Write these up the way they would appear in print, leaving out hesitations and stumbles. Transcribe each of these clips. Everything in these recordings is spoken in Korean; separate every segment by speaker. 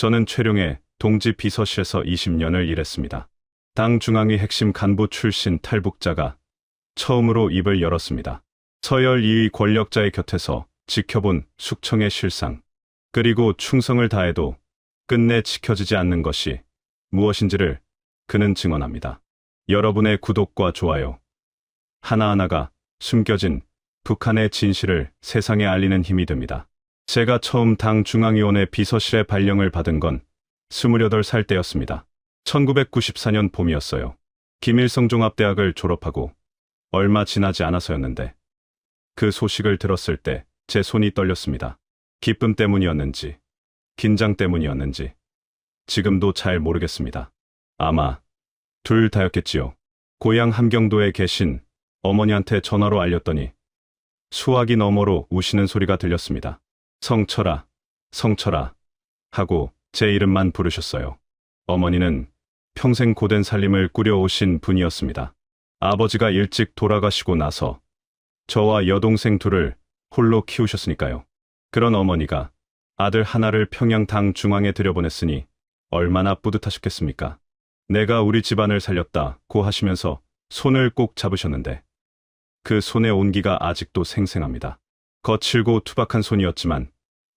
Speaker 1: 저는 최룡의 동지 비서실에서 20년을 일했습니다. 당 중앙위 핵심 간부 출신 탈북자가 처음으로 입을 열었습니다. 서열 2위 권력자의 곁에서 지켜본 숙청의 실상, 그리고 충성을 다해도 끝내 지켜지지 않는 것이 무엇인지를 그는 증언합니다. 여러분의 구독과 좋아요 하나하나가 숨겨진 북한의 진실을 세상에 알리는 힘이 됩니다. 제가 처음 당 중앙위원회 비서실의 발령을 받은 건 28살 때였습니다. 1994년 봄이었어요. 김일성 종합대학을 졸업하고 얼마 지나지 않아서였는데 그 소식을 들었을 때 제 손이 떨렸습니다. 기쁨 때문이었는지 긴장 때문이었는지 지금도 잘 모르겠습니다. 아마 둘 다였겠지요. 고향 함경도에 계신 어머니한테 전화로 알렸더니 수화기 너머로 우시는 소리가 들렸습니다. 성철아, 성철아 하고 제 이름만 부르셨어요. 어머니는 평생 고된 살림을 꾸려오신 분이었습니다. 아버지가 일찍 돌아가시고 나서 저와 여동생 둘을 홀로 키우셨으니까요. 그런 어머니가 아들 하나를 평양 당 중앙에 들여보냈으니 얼마나 뿌듯하셨겠습니까? 내가 우리 집안을 살렸다고 하시면서 손을 꼭 잡으셨는데 그 손의 온기가 아직도 생생합니다. 거칠고 투박한 손이었지만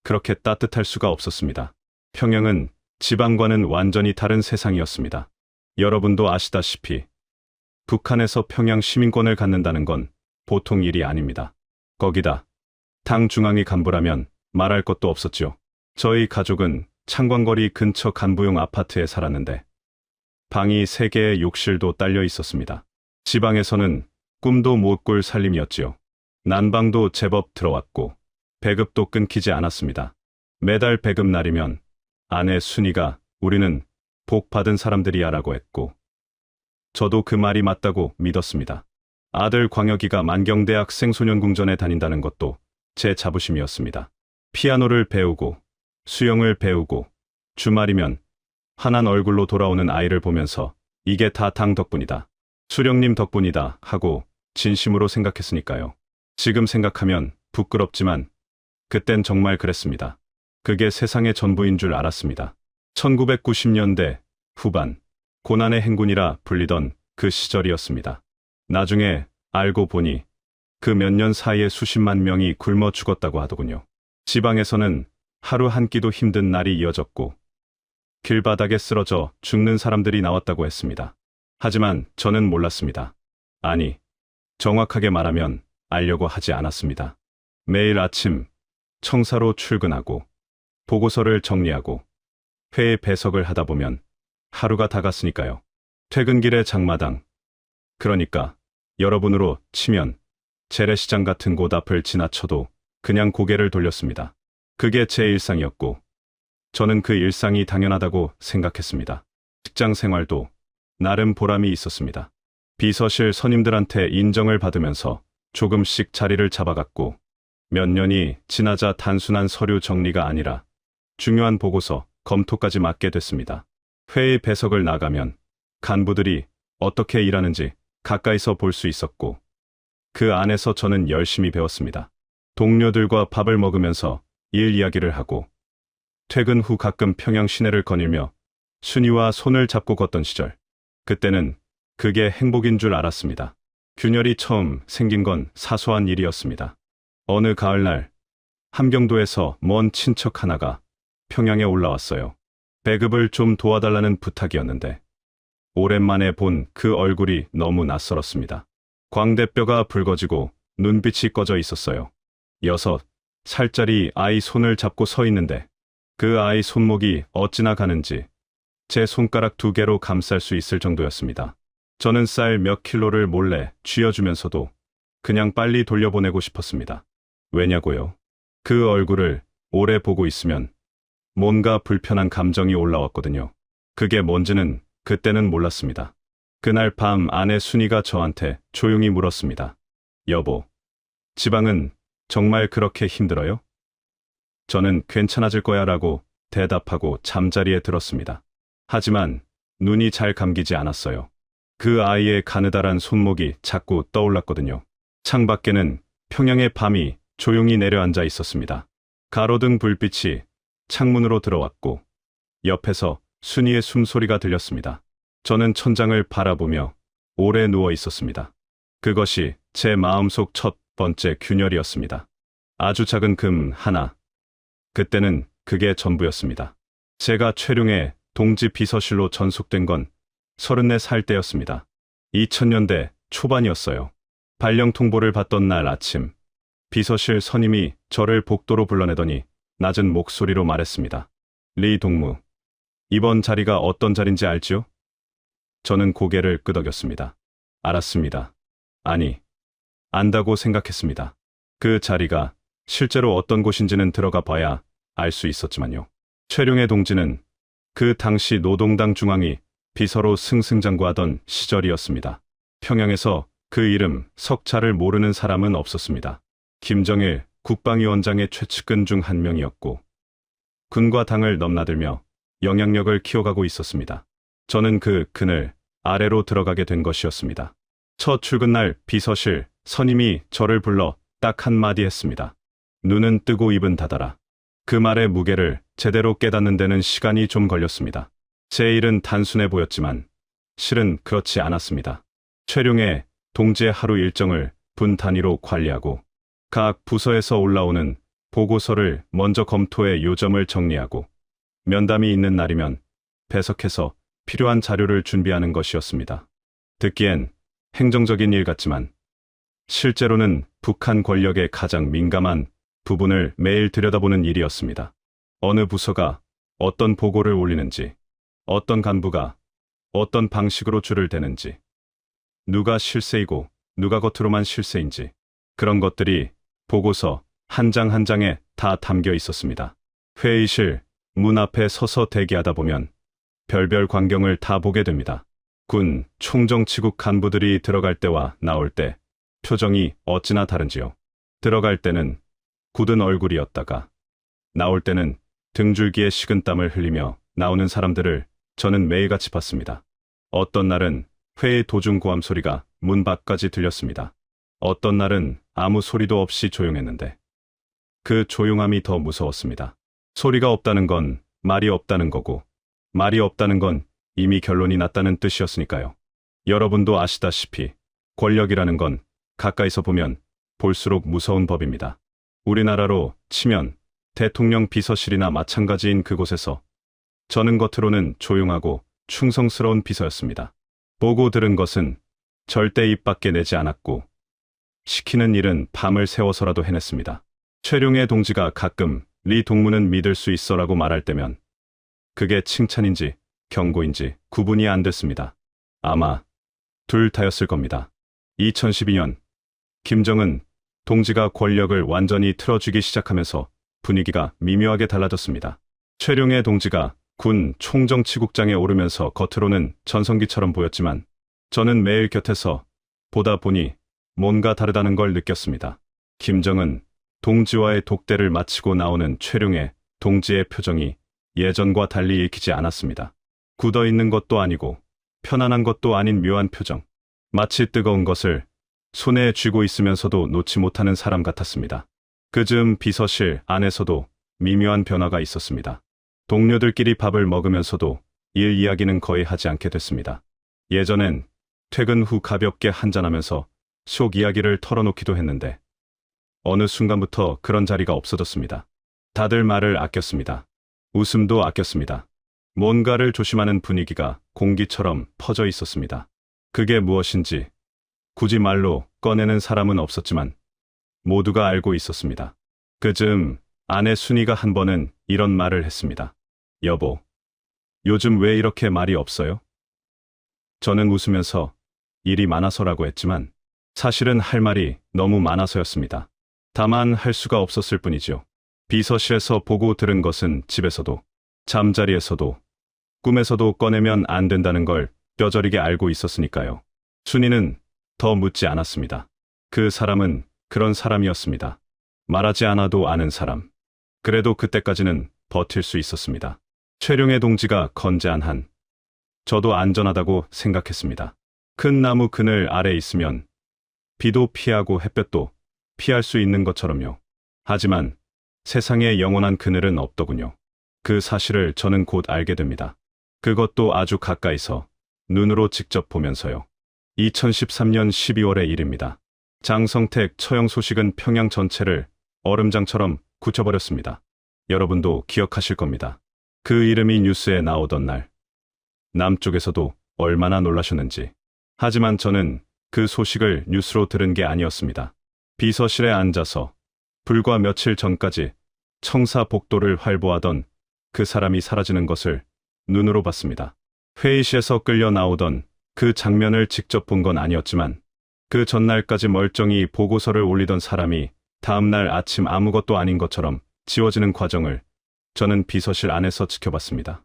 Speaker 1: 그렇게 따뜻할 수가 없었습니다. 평양은 지방과는 완전히 다른 세상이었습니다. 여러분도 아시다시피 북한에서 평양 시민권을 갖는다는 건 보통 일이 아닙니다. 거기다 당 중앙위 간부라면 말할 것도 없었죠. 저희 가족은 창광거리 근처 간부용 아파트에 살았는데 방이 3개의 욕실도 딸려 있었습니다. 지방에서는 꿈도 못 꿀 살림이었지요. 난방도 제법 들어왔고 배급도 끊기지 않았습니다. 매달 배급 날이면 아내 순이가 우리는 복 받은 사람들이야라고 했고 저도 그 말이 맞다고 믿었습니다. 아들 광혁이가 만경대학 생소년궁전에 다닌다는 것도 제 자부심이었습니다. 피아노를 배우고 수영을 배우고 주말이면 환한 얼굴로 돌아오는 아이를 보면서 이게 다 당 덕분이다. 수령님 덕분이다 하고 진심으로 생각했으니까요. 지금 생각하면 부끄럽지만 그땐 정말 그랬습니다. 그게 세상의 전부인 줄 알았습니다. 1990년대 후반 고난의 행군이라 불리던 그 시절이었습니다. 나중에 알고 보니 그 몇 년 사이에 수십만 명이 굶어 죽었다고 하더군요. 지방에서는 하루 한 끼도 힘든 날이 이어졌고 길바닥에 쓰러져 죽는 사람들이 나왔다고 했습니다. 하지만 저는 몰랐습니다. 아니, 정확하게 말하면 알려고 하지 않았습니다. 매일 아침 청사로 출근하고 보고서를 정리하고 회의 배석을 하다 보면 하루가 다 갔으니까요. 퇴근길의 장마당, 그러니까 여러분으로 치면 재래시장 같은 곳 앞을 지나쳐도 그냥 고개를 돌렸습니다. 그게 제 일상이었고 저는 그 일상이 당연하다고 생각했습니다. 직장 생활도 나름 보람이 있었습니다. 비서실 선임들한테 인정을 받으면서 조금씩 자리를 잡아갔고 몇 년이 지나자 단순한 서류 정리가 아니라 중요한 보고서 검토까지 맡게 됐습니다. 회의 배석을 나가면 간부들이 어떻게 일하는지 가까이서 볼 수 있었고 그 안에서 저는 열심히 배웠습니다. 동료들과 밥을 먹으면서 일 이야기를 하고 퇴근 후 가끔 평양 시내를 거닐며 순이와 손을 잡고 걷던 시절, 그때는 그게 행복인 줄 알았습니다. 균열이 처음 생긴 건 사소한 일이었습니다. 어느 가을날 함경도에서 먼 친척 하나가 평양에 올라왔어요. 배급을 좀 도와달라는 부탁이었는데 오랜만에 본 그 얼굴이 너무 낯설었습니다. 광대뼈가 붉어지고 눈빛이 꺼져 있었어요. 6살짜리 아이 손을 잡고 서 있는데 그 아이 손목이 어찌나 가는지 제 손가락 2개로 감쌀 수 있을 정도였습니다. 저는 쌀 몇 킬로를 몰래 쥐어주면서도 그냥 빨리 돌려보내고 싶었습니다. 왜냐고요? 그 얼굴을 오래 보고 있으면 뭔가 불편한 감정이 올라왔거든요. 그게 뭔지는 그때는 몰랐습니다. 그날 밤 아내 순이가 저한테 조용히 물었습니다. 여보, 지방은 정말 그렇게 힘들어요? 저는 괜찮아질 거야 라고 대답하고 잠자리에 들었습니다. 하지만 눈이 잘 감기지 않았어요. 그 아이의 가느다란 손목이 자꾸 떠올랐거든요. 창밖에는 평양의 밤이 조용히 내려앉아 있었습니다. 가로등 불빛이 창문으로 들어왔고 옆에서 순이의 숨소리가 들렸습니다. 저는 천장을 바라보며 오래 누워 있었습니다. 그것이 제 마음속 첫 번째 균열이었습니다. 아주 작은 금 하나. 그때는 그게 전부였습니다. 제가 최룡의 동지 비서실로 전속된 건 34살 때였습니다. 2000년대 초반이었어요. 발령 통보를 받던 날 아침, 비서실 선임이 저를 복도로 불러내더니 낮은 목소리로 말했습니다. 리 동무, 이번 자리가 어떤 자리인지 알지요? 저는 고개를 끄덕였습니다. 알았습니다. 아니, 안다고 생각했습니다. 그 자리가 실제로 어떤 곳인지는 들어가 봐야 알 수 있었지만요. 최룡의 동지는 그 당시 노동당 중앙위 비서로 승승장구하던 시절이었습니다. 평양에서 그 이름 석자를 모르는 사람은 없었습니다. 김정일 국방위원장의 최측근 중 한 명이었고 군과 당을 넘나들며 영향력을 키워가고 있었습니다. 저는 그 그늘 아래로 들어가게 된 것이었습니다. 첫 출근 날 비서실 선임이 저를 불러 딱 한마디 했습니다. 눈은 뜨고 입은 닫아라. 그 말의 무게를 제대로 깨닫는 데는 시간이 좀 걸렸습니다. 제 일은 단순해 보였지만 실은 그렇지 않았습니다. 최룡의 동지의 하루 일정을 분 단위로 관리하고 각 부서에서 올라오는 보고서를 먼저 검토해 요점을 정리하고 면담이 있는 날이면 배석해서 필요한 자료를 준비하는 것이었습니다. 듣기엔 행정적인 일 같지만 실제로는 북한 권력의 가장 민감한 부분을 매일 들여다보는 일이었습니다. 어느 부서가 어떤 보고를 올리는지, 어떤 간부가 어떤 방식으로 줄을 대는지, 누가 실세이고 누가 겉으로만 실세인지 그런 것들이 보고서 한 장 한 장에 다 담겨 있었습니다. 회의실 문 앞에 서서 대기하다 보면 별별 광경을 다 보게 됩니다. 군 총정치국 간부들이 들어갈 때와 나올 때 표정이 어찌나 다른지요. 들어갈 때는 굳은 얼굴이었다가 나올 때는 등줄기에 식은땀을 흘리며 나오는 사람들을 저는 매일같이 봤습니다. 어떤 날은 회의 도중 고함 소리가 문 밖까지 들렸습니다. 어떤 날은 아무 소리도 없이 조용했는데 그 조용함이 더 무서웠습니다. 소리가 없다는 건 말이 없다는 거고 말이 없다는 건 이미 결론이 났다는 뜻이었으니까요. 여러분도 아시다시피 권력이라는 건 가까이서 보면 볼수록 무서운 법입니다. 우리나라로 치면 대통령 비서실이나 마찬가지인 그곳에서 저는 겉으로는 조용하고 충성스러운 비서였습니다. 보고 들은 것은 절대 입 밖에 내지 않았고 시키는 일은 밤을 새워서라도 해냈습니다. 최룡의 동지가 가끔 리 동무는 믿을 수 있어라고 말할 때면 그게 칭찬인지 경고인지 구분이 안 됐습니다. 아마 둘 다였을 겁니다. 2012년 김정은 동지가 권력을 완전히 틀어쥐기 시작하면서 분위기가 미묘하게 달라졌습니다. 최룡의 동지가 군 총정치국장에 오르면서 겉으로는 전성기처럼 보였지만 저는 매일 곁에서 보다 보니 뭔가 다르다는 걸 느꼈습니다. 김정은 동지와의 독대를 마치고 나오는 최룡의 동지의 표정이 예전과 달리 읽히지 않았습니다. 굳어있는 것도 아니고 편안한 것도 아닌 묘한 표정. 마치 뜨거운 것을 손에 쥐고 있으면서도 놓지 못하는 사람 같았습니다. 그즈음 비서실 안에서도 미묘한 변화가 있었습니다. 동료들끼리 밥을 먹으면서도 일 이야기는 거의 하지 않게 됐습니다. 예전엔 퇴근 후 가볍게 한잔하면서 속 이야기를 털어놓기도 했는데 어느 순간부터 그런 자리가 없어졌습니다. 다들 말을 아꼈습니다. 웃음도 아꼈습니다. 뭔가를 조심하는 분위기가 공기처럼 퍼져 있었습니다. 그게 무엇인지 굳이 말로 꺼내는 사람은 없었지만 모두가 알고 있었습니다. 그즈음 아내 순이가 한 번은 이런 말을 했습니다. 여보, 요즘 왜 이렇게 말이 없어요? 저는 웃으면서 일이 많아서라고 했지만 사실은 할 말이 너무 많아서였습니다. 다만 할 수가 없었을 뿐이죠. 비서실에서 보고 들은 것은 집에서도 잠자리에서도 꿈에서도 꺼내면 안 된다는 걸 뼈저리게 알고 있었으니까요. 순이는 더 묻지 않았습니다. 그 사람은 그런 사람이었습니다. 말하지 않아도 아는 사람. 그래도 그때까지는 버틸 수 있었습니다. 최룡의 동지가 건재한 한 저도 안전하다고 생각했습니다. 큰 나무 그늘 아래 있으면 비도 피하고 햇볕도 피할 수 있는 것처럼요. 하지만 세상에 영원한 그늘은 없더군요. 그 사실을 저는 곧 알게 됩니다. 그것도 아주 가까이서, 눈으로 직접 보면서요. 2013년 12월의 일입니다. 장성택 처형 소식은 평양 전체를 얼음장처럼 굳혀버렸습니다. 여러분도 기억하실 겁니다. 그 이름이 뉴스에 나오던 날, 남쪽에서도 얼마나 놀라셨는지. 하지만 저는 그 소식을 뉴스로 들은 게 아니었습니다. 비서실에 앉아서 불과 며칠 전까지 청사복도를 활보하던 그 사람이 사라지는 것을 눈으로 봤습니다. 회의실에서 끌려 나오던 그 장면을 직접 본 건 아니었지만, 그 전날까지 멀쩡히 보고서를 올리던 사람이 다음날 아침 아무것도 아닌 것처럼 지워지는 과정을 저는 비서실 안에서 지켜봤습니다.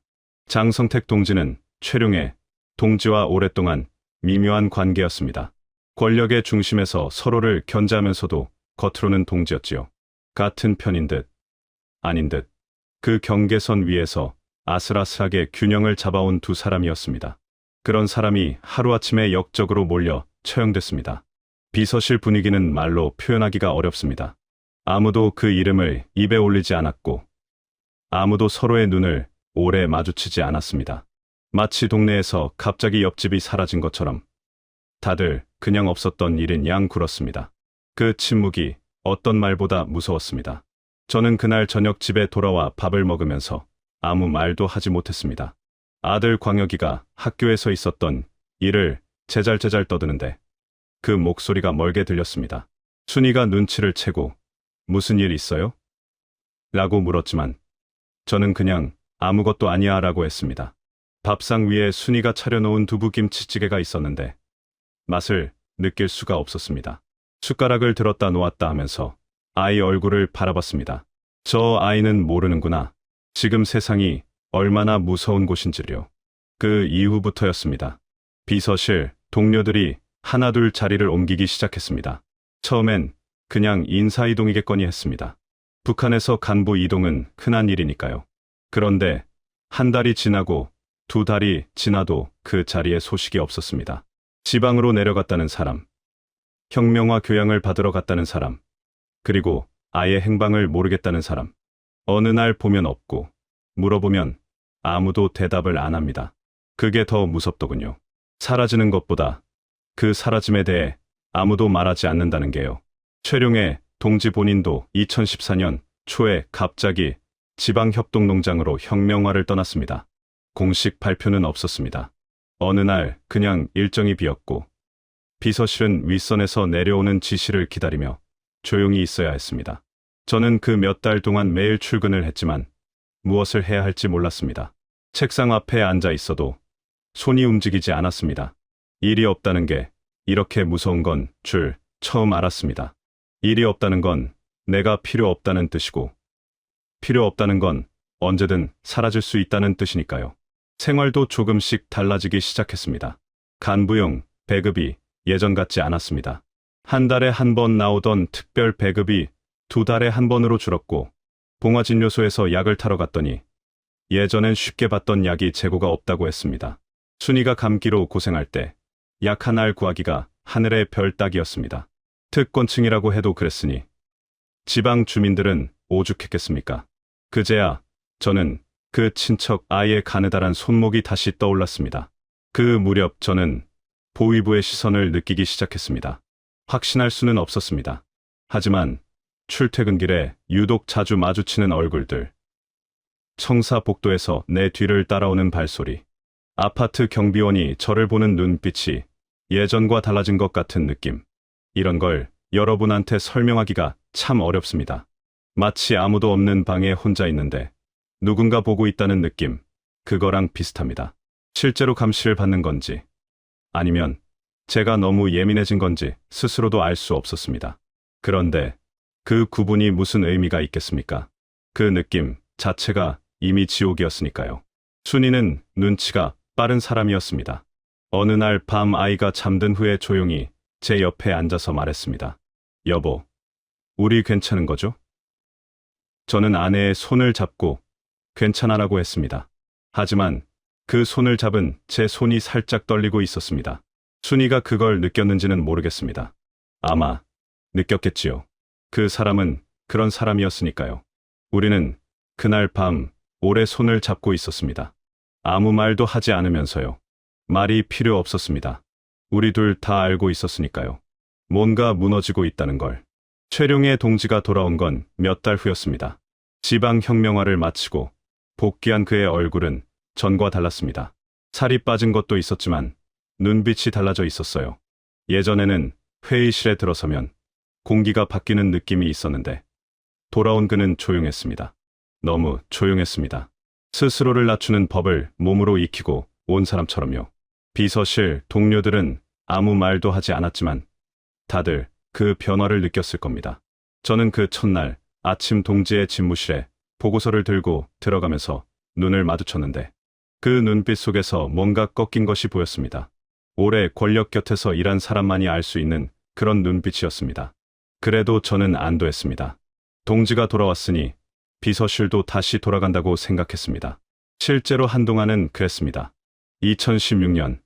Speaker 1: 장성택 동지는 최룡해 동지와 오랫동안 미묘한 관계였습니다. 권력의 중심에서 서로를 견제하면서도 겉으로는 동지였지요. 같은 편인 듯 아닌 듯 그 경계선 위에서 아슬아슬하게 균형을 잡아온 두 사람이었습니다. 그런 사람이 하루아침에 역적으로 몰려 처형됐습니다. 비서실 분위기는 말로 표현하기가 어렵습니다. 아무도 그 이름을 입에 올리지 않았고, 아무도 서로의 눈을 오래 마주치지 않았습니다. 마치 동네에서 갑자기 옆집이 사라진 것처럼 다들 그냥 없었던 일인 양 굴었습니다. 그 침묵이 어떤 말보다 무서웠습니다. 저는 그날 저녁 집에 돌아와 밥을 먹으면서 아무 말도 하지 못했습니다. 아들 광혁이가 학교에서 있었던 일을 제잘제잘 떠드는데 그 목소리가 멀게 들렸습니다. 순이가 눈치를 채고 무슨 일 있어요? 라고 물었지만 저는 그냥 아무것도 아니야 라고 했습니다. 밥상 위에 순이가 차려놓은 두부김치찌개가 있었는데 맛을 느낄 수가 없었습니다. 숟가락을 들었다 놓았다 하면서 아이 얼굴을 바라봤습니다. 저 아이는 모르는구나. 지금 세상이 얼마나 무서운 곳인지요. 그 이후부터였습니다. 비서실 동료들이 하나둘 자리를 옮기기 시작했습니다. 처음엔 그냥 인사이동이겠거니 했습니다. 북한에서 간부 이동은 흔한 일이니까요. 그런데 한 달이 지나고 두 달이 지나도 그 자리에 소식이 없었습니다. 지방으로 내려갔다는 사람, 혁명화 교양을 받으러 갔다는 사람, 그리고 아예 행방을 모르겠다는 사람. 어느 날 보면 없고 물어보면 아무도 대답을 안 합니다. 그게 더 무섭더군요. 사라지는 것보다 그 사라짐에 대해 아무도 말하지 않는다는 게요. 최룡해 동지 본인도 2014년 초에 갑자기 지방협동농장으로 혁명화를 떠났습니다. 공식 발표는 없었습니다. 어느 날 그냥 일정이 비었고 비서실은 윗선에서 내려오는 지시를 기다리며 조용히 있어야 했습니다. 저는 그 몇 달 동안 매일 출근을 했지만 무엇을 해야 할지 몰랐습니다. 책상 앞에 앉아 있어도 손이 움직이지 않았습니다. 일이 없다는 게 이렇게 무서운 건 줄 처음 알았습니다. 일이 없다는 건 내가 필요 없다는 뜻이고, 필요 없다는 건 언제든 사라질 수 있다는 뜻이니까요. 생활도 조금씩 달라지기 시작했습니다. 간부용 배급이 예전 같지 않았습니다. 한 달에 한 번 나오던 특별 배급이 두 달에 한 번으로 줄었고, 봉화진료소에서 약을 타러 갔더니 예전엔 쉽게 받던 약이 재고가 없다고 했습니다. 순이가 감기로 고생할 때 약 한 알 구하기가 하늘의 별 따기였습니다. 특권층이라고 해도 그랬으니 지방 주민들은 오죽했겠습니까? 그제야 저는 그 친척 아이의 가느다란 손목이 다시 떠올랐습니다. 그 무렵 저는 보위부의 시선을 느끼기 시작했습니다. 확신할 수는 없었습니다. 하지만 출퇴근길에 유독 자주 마주치는 얼굴들, 청사복도에서 내 뒤를 따라오는 발소리, 아파트 경비원이 저를 보는 눈빛이 예전과 달라진 것 같은 느낌, 이런 걸 여러분한테 설명하기가 참 어렵습니다. 마치 아무도 없는 방에 혼자 있는데 누군가 보고 있다는 느낌, 그거랑 비슷합니다. 실제로 감시를 받는 건지 아니면 제가 너무 예민해진 건지 스스로도 알 수 없었습니다. 그런데 그 구분이 무슨 의미가 있겠습니까? 그 느낌 자체가 이미 지옥이었으니까요. 순이는 눈치가 빠른 사람이었습니다. 어느 날 밤 아이가 잠든 후에 조용히 제 옆에 앉아서 말했습니다. 여보, 우리 괜찮은 거죠? 저는 아내의 손을 잡고 괜찮아라고 했습니다. 하지만 그 손을 잡은 제 손이 살짝 떨리고 있었습니다. 순이가 그걸 느꼈는지는 모르겠습니다. 아마 느꼈겠지요. 그 사람은 그런 사람이었으니까요. 우리는 그날 밤 오래 손을 잡고 있었습니다. 아무 말도 하지 않으면서요. 말이 필요 없었습니다. 우리 둘 다 알고 있었으니까요. 뭔가 무너지고 있다는 걸. 최룡의 동지가 돌아온 건 몇 달 후였습니다. 지방혁명화를 마치고 복귀한 그의 얼굴은 전과 달랐습니다. 살이 빠진 것도 있었지만 눈빛이 달라져 있었어요. 예전에는 회의실에 들어서면 공기가 바뀌는 느낌이 있었는데 돌아온 그는 조용했습니다. 너무 조용했습니다. 스스로를 낮추는 법을 몸으로 익히고 온 사람처럼요. 비서실 동료들은 아무 말도 하지 않았지만 다들 그 변화를 느꼈을 겁니다. 저는 그 첫날 아침 동지의 집무실에 보고서를 들고 들어가면서 눈을 마주쳤는데 그 눈빛 속에서 뭔가 꺾인 것이 보였습니다. 오래 권력 곁에서 일한 사람만이 알 수 있는 그런 눈빛이었습니다. 그래도 저는 안도했습니다. 동지가 돌아왔으니 비서실도 다시 돌아간다고 생각했습니다. 실제로 한동안은 그랬습니다. 2016년,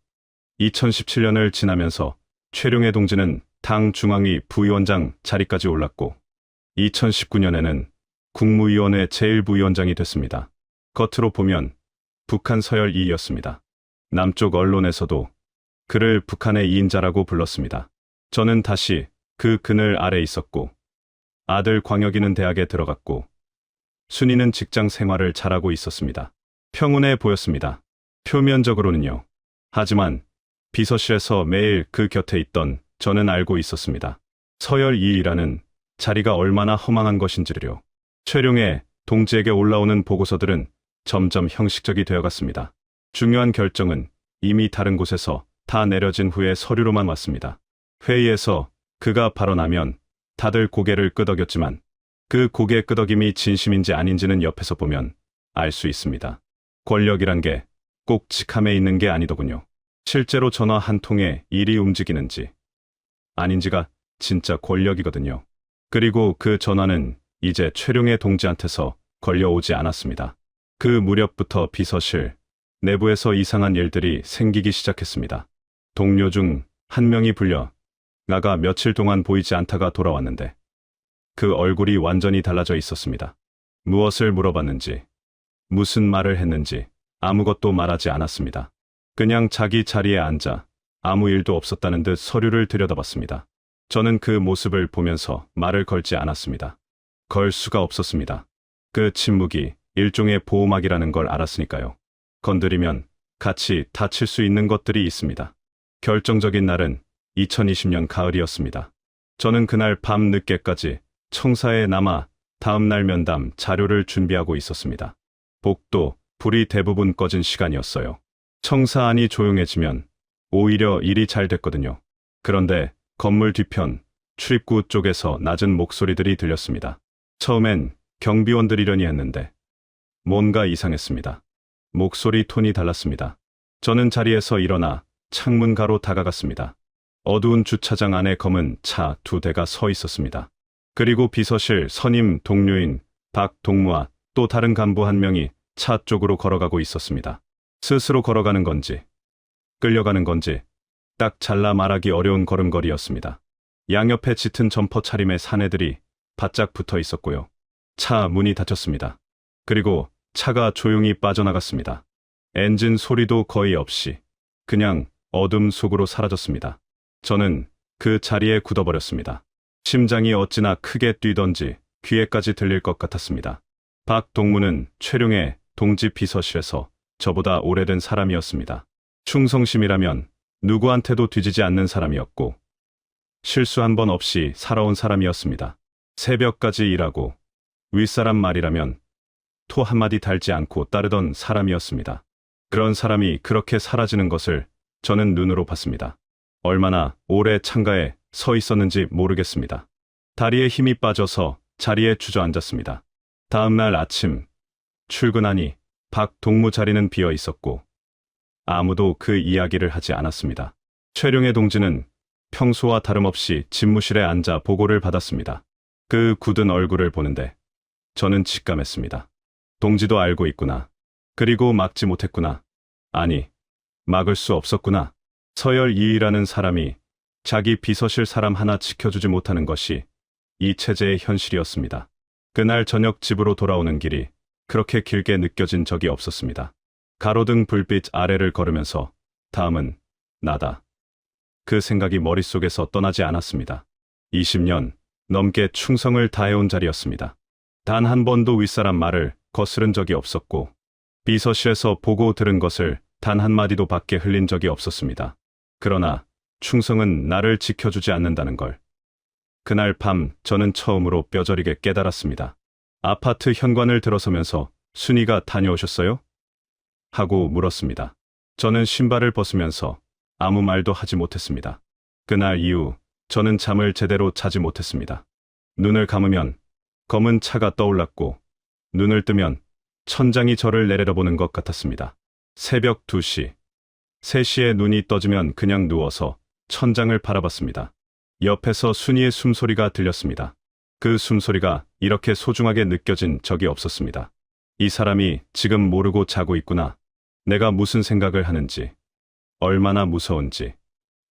Speaker 1: 2017년을 지나면서 최룡해 동지는 당 중앙위 부위원장 자리까지 올랐고 2019년에는 국무위원회 제1부위원장이 됐습니다. 겉으로 보면 북한 서열 2위였습니다. 남쪽 언론에서도 그를 북한의 2인자라고 불렀습니다. 저는 다시 그 그늘 아래 있었고 아들 광혁이는 대학에 들어갔고 순이는 직장 생활을 잘하고 있었습니다. 평온해 보였습니다. 표면적으로는요. 하지만 비서실에서 매일 그 곁에 있던 저는 알고 있었습니다. 서열 2위라는 자리가 얼마나 허망한 것인지를요. 최룡해 동지에게 올라오는 보고서들은 점점 형식적이 되어갔습니다. 중요한 결정은 이미 다른 곳에서 다 내려진 후에 서류로만 왔습니다. 회의에서 그가 발언하면 다들 고개를 끄덕였지만 그 고개 끄덕임이 진심인지 아닌지는 옆에서 보면 알 수 있습니다. 권력이란 게 꼭 직함에 있는 게 아니더군요. 실제로 전화 한 통에 일이 움직이는지 아닌지가 진짜 권력이거든요. 그리고 그 전화는 이제 최룡해 동지한테서 걸려오지 않았습니다. 그 무렵부터 비서실 내부에서 이상한 일들이 생기기 시작했습니다. 동료 중 한 명이 불려 나가 며칠 동안 보이지 않다가 돌아왔는데 그 얼굴이 완전히 달라져 있었습니다. 무엇을 물어봤는지, 무슨 말을 했는지 아무것도 말하지 않았습니다. 그냥 자기 자리에 앉아 아무 일도 없었다는 듯 서류를 들여다봤습니다. 저는 그 모습을 보면서 말을 걸지 않았습니다. 걸 수가 없었습니다. 그 침묵이 일종의 보호막이라는 걸 알았으니까요. 건드리면 같이 다칠 수 있는 것들이 있습니다. 결정적인 날은 2020년 가을이었습니다. 저는 그날 밤 늦게까지 청사에 남아 다음날 면담 자료를 준비하고 있었습니다. 복도, 불이 대부분 꺼진 시간이었어요. 청사 안이 조용해지면 오히려 일이 잘 됐거든요. 그런데 건물 뒤편, 출입구 쪽에서 낮은 목소리들이 들렸습니다. 처음엔 경비원들이려니 했는데 뭔가 이상했습니다. 목소리 톤이 달랐습니다. 저는 자리에서 일어나 창문가로 다가갔습니다. 어두운 주차장 안에 검은 차 2대가 서 있었습니다. 그리고 비서실 선임 동료인 박동무와 또 다른 간부 한 명이 차 쪽으로 걸어가고 있었습니다. 스스로 걸어가는 건지 끌려가는 건지 딱 잘라 말하기 어려운 걸음걸이였습니다. 양옆에 짙은 점퍼 차림의 사내들이 바짝 붙어 있었고요. 차 문이 닫혔습니다. 그리고 차가 조용히 빠져나갔습니다. 엔진 소리도 거의 없이 그냥 어둠 속으로 사라졌습니다. 저는 그 자리에 굳어버렸습니다. 심장이 어찌나 크게 뛰던지 귀에까지 들릴 것 같았습니다. 박동무는 최룡해 동지 비서실에서 저보다 오래된 사람이었습니다. 충성심이라면 누구한테도 뒤지지 않는 사람이었고 실수 한 번 없이 살아온 사람이었습니다. 새벽까지 일하고 윗사람 말이라면 토 한마디 달지 않고 따르던 사람이었습니다. 그런 사람이 그렇게 사라지는 것을 저는 눈으로 봤습니다. 얼마나 오래 창가에 서 있었는지 모르겠습니다. 다리에 힘이 빠져서 자리에 주저앉았습니다. 다음 날 아침 출근하니 박동무 자리는 비어 있었고 아무도 그 이야기를 하지 않았습니다. 최룡해 동지는 평소와 다름없이 집무실에 앉아 보고를 받았습니다. 그 굳은 얼굴을 보는데 저는 직감했습니다. 동지도 알고 있구나. 그리고 막지 못했구나. 아니, 막을 수 없었구나. 서열 2위라는 사람이 자기 비서실 사람 하나 지켜주지 못하는 것이 이 체제의 현실이었습니다. 그날 저녁 집으로 돌아오는 길이 그렇게 길게 느껴진 적이 없었습니다. 가로등 불빛 아래를 걸으면서 다음은 나다. 그 생각이 머릿속에서 떠나지 않았습니다. 20년 넘게 충성을 다해온 자리였습니다. 단 한 번도 윗사람 말을 거스른 적이 없었고 비서실에서 보고 들은 것을 단 한마디도 밖에 흘린 적이 없었습니다. 그러나 충성은 나를 지켜주지 않는다는 걸. 그날 밤 저는 처음으로 뼈저리게 깨달았습니다. 아파트 현관을 들어서면서 순이가 다녀오셨어요? 하고 물었습니다. 저는 신발을 벗으면서 아무 말도 하지 못했습니다. 그날 이후 저는 잠을 제대로 자지 못했습니다. 눈을 감으면 검은 차가 떠올랐고 눈을 뜨면 천장이 저를 내려다보는 것 같았습니다. 새벽 2시, 3시에 눈이 떠지면 그냥 누워서 천장을 바라봤습니다. 옆에서 순이의 숨소리가 들렸습니다. 그 숨소리가 이렇게 소중하게 느껴진 적이 없었습니다. 이 사람이 지금 모르고 자고 있구나. 내가 무슨 생각을 하는지, 얼마나 무서운지,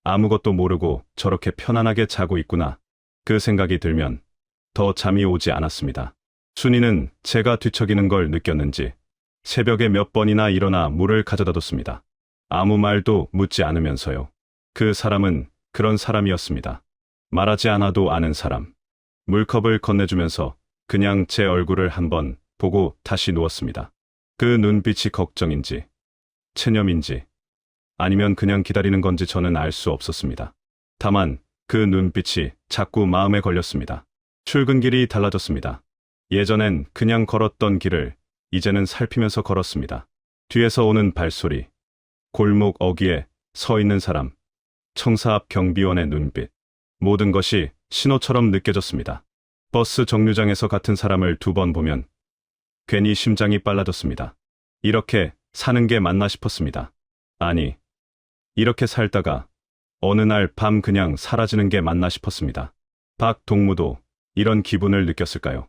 Speaker 1: 아무것도 모르고 저렇게 편안하게 자고 있구나. 그 생각이 들면 더 잠이 오지 않았습니다. 순이는 제가 뒤척이는 걸 느꼈는지 새벽에 몇 번이나 일어나 물을 가져다 뒀습니다. 아무 말도 묻지 않으면서요. 그 사람은 그런 사람이었습니다. 말하지 않아도 아는 사람. 물컵을 건네주면서 그냥 제 얼굴을 한번 보고 다시 누웠습니다. 그 눈빛이 걱정인지, 체념인지, 아니면 그냥 기다리는 건지 저는 알 수 없었습니다. 다만 그 눈빛이 자꾸 마음에 걸렸습니다. 출근길이 달라졌습니다. 예전엔 그냥 걸었던 길을 이제는 살피면서 걸었습니다. 뒤에서 오는 발소리, 골목 어귀에 서 있는 사람, 청사 앞 경비원의 눈빛, 모든 것이 신호처럼 느껴졌습니다. 버스 정류장에서 같은 사람을 2번 보면 괜히 심장이 빨라졌습니다. 이렇게 사는 게 맞나 싶었습니다. 아니, 이렇게 살다가 어느 날 밤 그냥 사라지는 게 맞나 싶었습니다. 박동무도 이런 기분을 느꼈을까요?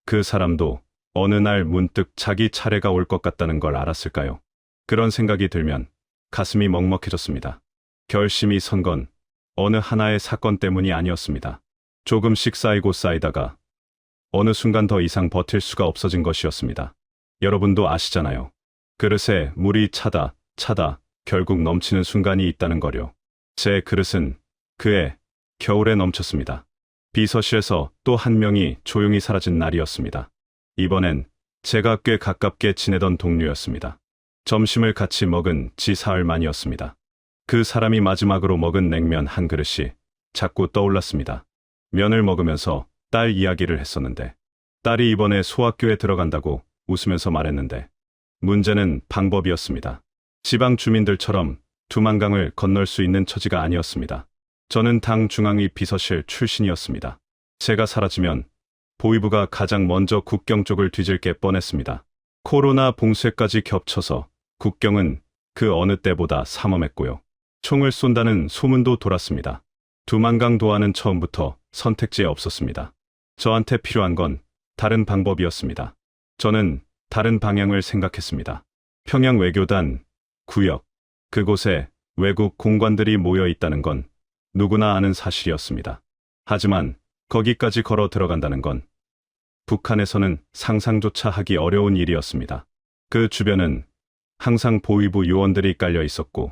Speaker 1: 그 사람도 어느 날 문득 자기 차례가 올 것 같다는 걸 알았을까요? 그런 생각이 들면 가슴이 먹먹해졌습니다. 결심이 선 건 어느 하나의 사건 때문이 아니었습니다. 조금씩 쌓이고 쌓이다가 어느 순간 더 이상 버틸 수가 없어진 것이었습니다. 여러분도 아시잖아요. 그릇에 물이 차다 결국 넘치는 순간이 있다는 거요. 제 그릇은 그해 겨울에 넘쳤습니다. 비서실에서 또 한 명이 조용히 사라진 날이었습니다. 이번엔 제가 꽤 가깝게 지내던 동료였습니다. 점심을 같이 먹은 지 사흘 만이었습니다. 그 사람이 마지막으로 먹은 냉면 한 그릇이 자꾸 떠올랐습니다. 면을 먹으면서 딸 이야기를 했었는데 딸이 이번에 소학교에 들어간다고 웃으면서 말했는데 문제는 방법이었습니다. 지방 주민들처럼 두만강을 건널 수 있는 처지가 아니었습니다. 저는 당 중앙위 비서실 출신이었습니다. 제가 사라지면 보위부가 가장 먼저 국경 쪽을 뒤질 게 뻔했습니다. 코로나 봉쇄까지 겹쳐서 국경은 그 어느 때보다 삼엄했고요. 총을 쏜다는 소문도 돌았습니다. 두만강 도하는 처음부터 선택지에 없었습니다. 저한테 필요한 건 다른 방법이었습니다. 저는 다른 방향을 생각했습니다. 평양 외교단 구역, 그곳에 외국 공관들이 모여 있다는 건 누구나 아는 사실이었습니다. 하지만 거기까지 걸어 들어간다는 건 북한에서는 상상조차 하기 어려운 일이었습니다. 그 주변은 항상 보위부 요원들이 깔려 있었고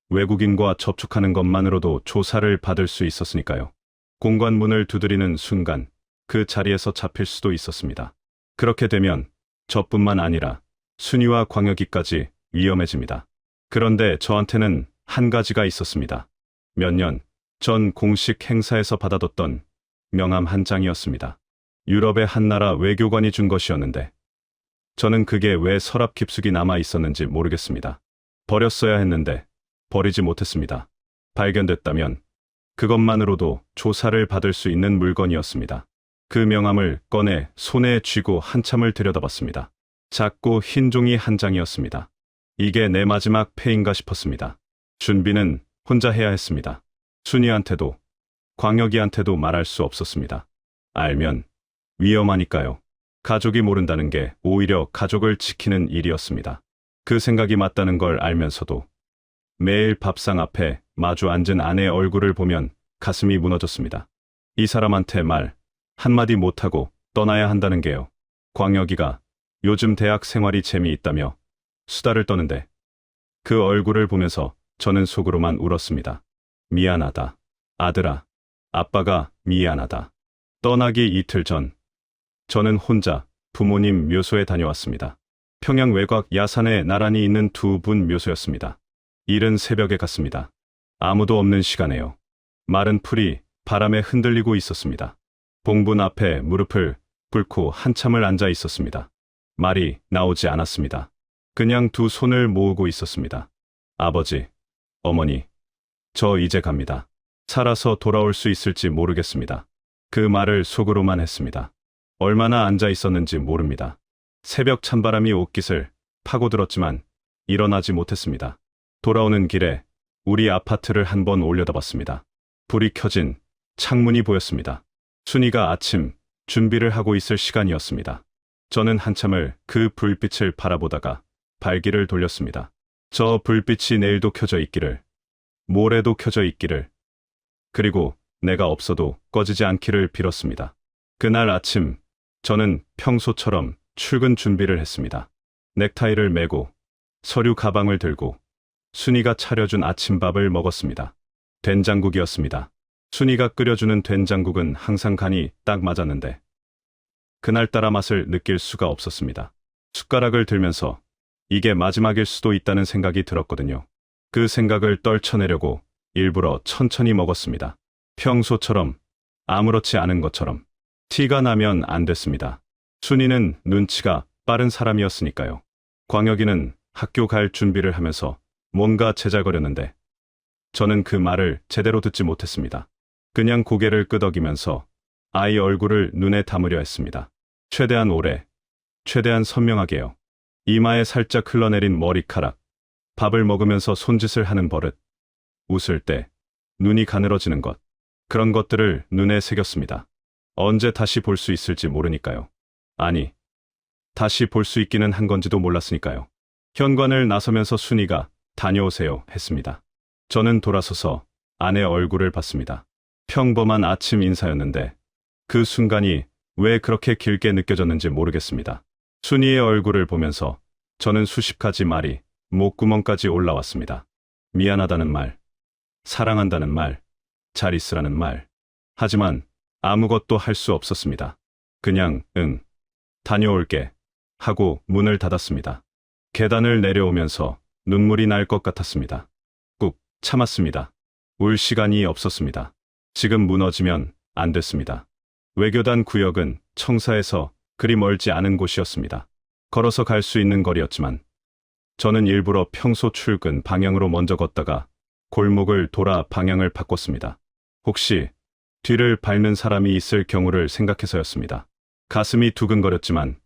Speaker 1: 외국인과 접촉하는 것만으로도 조사를 받을 수 있었으니까요. 공관문을 두드리는 순간 그 자리에서 잡힐 수도 있었습니다. 그렇게 되면 저뿐만 아니라 순위와 광역이까지 위험해집니다. 그런데 저한테는 한 가지가 있었습니다. 몇 년 전 공식 행사에서 받아뒀던 명함 한 장이었습니다. 유럽의 한 나라 외교관이 준 것이었는데 저는 그게 왜 서랍 깊숙이 남아 있었는지 모르겠습니다. 버렸어야 했는데 버리지 못했습니다. 발견됐다면 그것만으로도 조사를 받을 수 있는 물건이었습니다. 그 명함을 꺼내 손에 쥐고 한참을 들여다봤습니다. 작고 흰 종이 한 장이었습니다. 이게 내 마지막 패인가 싶었습니다. 준비는 혼자 해야 했습니다. 순이한테도 광역이한테도 말할 수 없었습니다. 알면 위험하니까요. 가족이 모른다는 게 오히려 가족을 지키는 일이었습니다. 그 생각이 맞다는 걸 알면서도 매일 밥상 앞에 마주 앉은 아내의 얼굴을 보면 가슴이 무너졌습니다. 이 사람한테 말 한마디 못하고 떠나야 한다는 게요. 광역이가 요즘 대학 생활이 재미있다며 수다를 떠는데 그 얼굴을 보면서 저는 속으로만 울었습니다. 미안하다. 아들아. 아빠가 미안하다. 떠나기 이틀 전, 저는 혼자 부모님 묘소에 다녀왔습니다. 평양 외곽 야산에 나란히 있는 두 분 묘소였습니다. 이른 새벽에 갔습니다. 아무도 없는 시간에요. 마른 풀이 바람에 흔들리고 있었습니다. 봉분 앞에 무릎을 꿇고 한참을 앉아 있었습니다. 말이 나오지 않았습니다. 그냥 두 손을 모으고 있었습니다. 아버지, 어머니, 저 이제 갑니다. 살아서 돌아올 수 있을지 모르겠습니다. 그 말을 속으로만 했습니다. 얼마나 앉아 있었는지 모릅니다. 새벽 찬바람이 옷깃을 파고들었지만 일어나지 못했습니다. 돌아오는 길에 우리 아파트를 한번 올려다봤습니다. 불이 켜진 창문이 보였습니다. 순이가 아침 준비를 하고 있을 시간이었습니다. 저는 한참을 그 불빛을 바라보다가 발길을 돌렸습니다. 저 불빛이 내일도 켜져 있기를, 모레도 켜져 있기를, 그리고 내가 없어도 꺼지지 않기를 빌었습니다. 그날 아침 저는 평소처럼 출근 준비를 했습니다. 넥타이를 매고 서류 가방을 들고 순이가 차려준 아침밥을 먹었습니다. 된장국이었습니다. 순이가 끓여주는 된장국은 항상 간이 딱 맞았는데 그날따라 맛을 느낄 수가 없었습니다. 숟가락을 들면서 이게 마지막일 수도 있다는 생각이 들었거든요. 그 생각을 떨쳐내려고 일부러 천천히 먹었습니다. 평소처럼, 아무렇지 않은 것처럼. 티가 나면 안 됐습니다. 순이는 눈치가 빠른 사람이었으니까요. 광혁이는 학교 갈 준비를 하면서 뭔가 제잘거렸는데 저는 그 말을 제대로 듣지 못했습니다. 그냥 고개를 끄덕이면서 아이 얼굴을 눈에 담으려 했습니다. 최대한 오래, 최대한 선명하게요. 이마에 살짝 흘러내린 머리카락, 밥을 먹으면서 손짓을 하는 버릇, 웃을 때 눈이 가늘어지는 것, 그런 것들을 눈에 새겼습니다. 언제 다시 볼 수 있을지 모르니까요. 아니, 다시 볼 수 있기는 한 건지도 몰랐으니까요. 현관을 나서면서 순이가 다녀오세요 했습니다. 저는 돌아서서 아내 얼굴을 봤습니다. 평범한 아침 인사였는데 그 순간이 왜 그렇게 길게 느껴졌는지 모르겠습니다. 순이의 얼굴을 보면서 저는 수십 가지 말이 목구멍까지 올라왔습니다. 미안하다는 말, 사랑한다는 말, 잘 있으라는 말. 하지만 아무것도 할 수 없었습니다. 그냥 응, 다녀올게 하고 문을 닫았습니다. 계단을 내려오면서 눈물이 날 것 같았습니다. 꾹 참았습니다. 울 시간이 없었습니다. 지금 무너지면 안 됐습니다. 외교단 구역은 청사에서 그리 멀지 않은 곳이었습니다. 걸어서 갈 수 있는 거리였지만 저는 일부러 평소 출근 방향으로 먼저 걷다가 골목을 돌아 방향을 바꿨습니다. 혹시 뒤를 밟는 사람이 있을 경우를 생각해서였습니다. 가슴이 두근거렸지만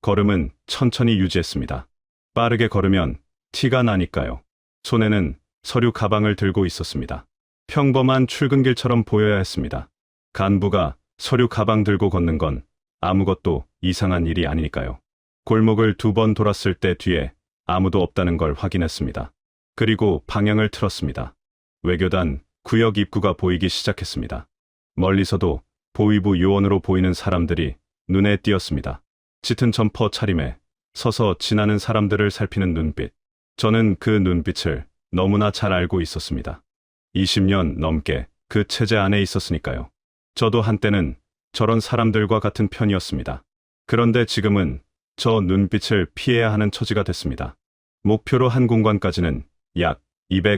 Speaker 1: 걸음은 천천히 유지했습니다. 빠르게 걸으면 티가 나니까요. 손에는 서류 가방을 들고 있었습니다. 평범한 출근길처럼 보여야 했습니다. 간부가 서류 가방 들고 걷는 건 아무것도 이상한 일이 아니니까요. 골목을 2번 돌았을 때 뒤에 아무도 없다는 걸 확인했습니다. 그리고 방향을 틀었습니다. 외교단 구역 입구가 보이기 시작했습니다. 멀리서도 보위부 요원으로 보이는 사람들이 눈에 띄었습니다. 짙은 점퍼 차림에 서서 지나는 사람들을 살피는 눈빛. 저는 그 눈빛을 너무나 잘 알고 있었습니다. 20년 넘게 그 체제 안에 있었으니까요. 저도 한때는 저런 사람들과 같은 편이었습니다. 그런데 지금은 저 눈빛을 피해야 하는 처지가 됐습니다. 목표로 한 공간까지는 약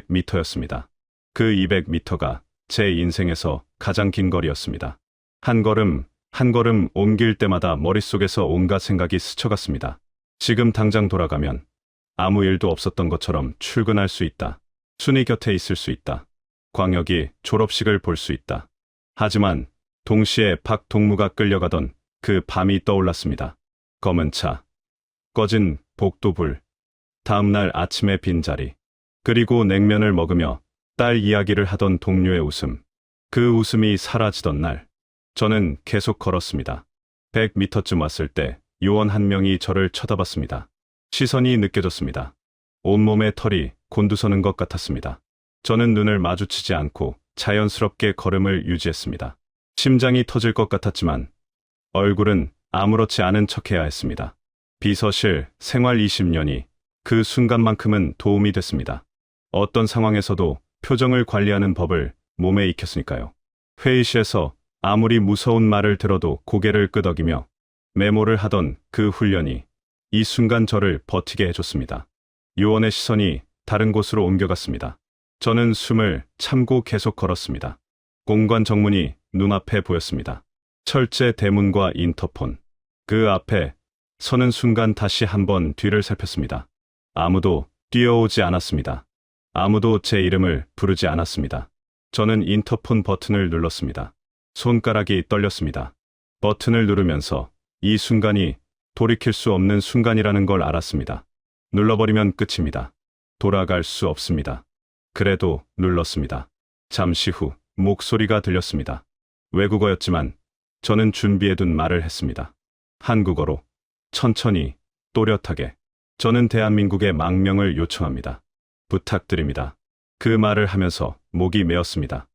Speaker 1: 200m였습니다. 그 200m가 제 인생에서 가장 긴 거리였습니다. 한 걸음, 한 걸음 옮길 때마다 머릿속에서 온갖 생각이 스쳐갔습니다. 지금 당장 돌아가면 아무 일도 없었던 것처럼 출근할 수 있다. 순이 곁에 있을 수 있다. 광혁이 졸업식을 볼 수 있다. 하지만 동시에 박동무가 끌려가던 그 밤이 떠올랐습니다. 검은 차, 꺼진 복도불, 다음날 아침의 빈자리, 그리고 냉면을 먹으며 딸 이야기를 하던 동료의 웃음. 그 웃음이 사라지던 날, 저는 계속 걸었습니다. 100m쯤 왔을 때 요원 한 명이 저를 쳐다봤습니다. 시선이 느껴졌습니다. 온몸에 털이 곤두서는 것 같았습니다. 저는 눈을 마주치지 않고 자연스럽게 걸음을 유지했습니다. 심장이 터질 것 같았지만 얼굴은 아무렇지 않은 척해야 했습니다. 비서실 생활 20년이 그 순간만큼은 도움이 됐습니다. 어떤 상황에서도 표정을 관리하는 법을 몸에 익혔으니까요. 회의실에서 아무리 무서운 말을 들어도 고개를 끄덕이며 메모를 하던 그 훈련이 이 순간 저를 버티게 해줬습니다. 요원의 시선이 다른 곳으로 옮겨갔습니다. 저는 숨을 참고 계속 걸었습니다. 공관 정문이 눈앞에 보였습니다. 철제 대문과 인터폰. 그 앞에 서는 순간 다시 한번 뒤를 살폈습니다. 아무도 뛰어오지 않았습니다. 아무도 제 이름을 부르지 않았습니다. 저는 인터폰 버튼을 눌렀습니다. 손가락이 떨렸습니다. 버튼을 누르면서 이 순간이 돌이킬 수 없는 순간이라는 걸 알았습니다. 눌러버리면 끝입니다. 돌아갈 수 없습니다. 그래도 눌렀습니다. 잠시 후 목소리가 들렸습니다. 외국어였지만 저는 준비해둔 말을 했습니다. 한국어로 천천히 또렷하게 저는 대한민국의 망명을 요청합니다. 부탁드립니다. 그 말을 하면서 목이 메었습니다.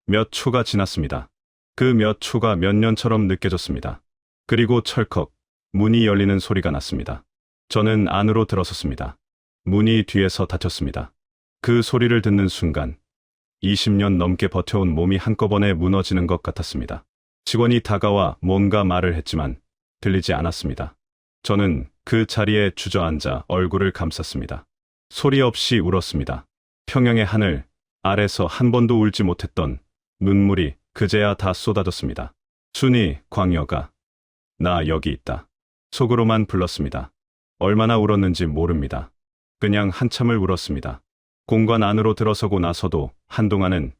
Speaker 1: 몇 초가 지났습니다. 그 몇 초가 몇 년처럼 느껴졌습니다. 그리고 철컥 문이 열리는 소리가 났습니다. 저는 안으로 들어섰습니다. 문이 뒤에서 닫혔습니다. 그 소리를 듣는 순간 20년 넘게 버텨온 몸이 한꺼번에 무너지는 것 같았습니다. 직원이 다가와 뭔가 말을 했지만 들리지 않았습니다. 저는 그 자리에 주저앉아 얼굴을 감쌌습니다. 소리 없이 울었습니다. 평양의 하늘 아래서 한 번도 울지 못했던 눈물이 그제야 다 쏟아졌습니다. 순이 광여가 나 여기 있다. 속으로만 불렀습니다. 얼마나 울었는지 모릅니다. 그냥 한참을 울었습니다. 공관 안으로 들어서고 나서도 한동안은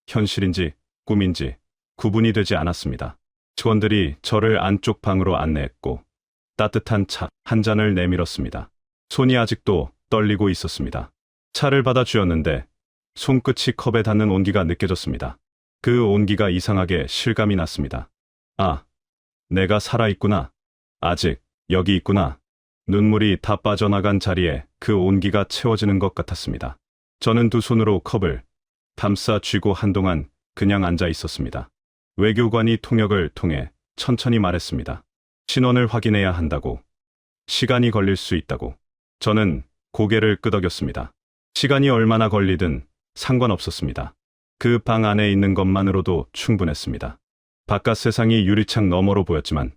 Speaker 1: 현실인지 꿈인지 구분이 되지 않았습니다. 직원들이 저를 안쪽 방으로 안내했고 따뜻한 차 한 잔을 내밀었습니다. 손이 아직도 떨리고 있었습니다. 차를 받아 주었는데 손끝이 컵에 닿는 온기가 느껴졌습니다. 그 온기가 이상하게 실감이 났습니다. 아, 내가 살아있구나. 아직 여기 있구나. 눈물이 다 빠져나간 자리에 그 온기가 채워지는 것 같았습니다. 저는 두 손으로 컵을 감싸 쥐고 한동안 그냥 앉아 있었습니다. 외교관이 통역을 통해 천천히 말했습니다. 신원을 확인해야 한다고. 시간이 걸릴 수 있다고. 저는 고개를 끄덕였습니다. 시간이 얼마나 걸리든 상관없었습니다. 그 방 안에 있는 것만으로도 충분했습니다. 바깥 세상이 유리창 너머로 보였지만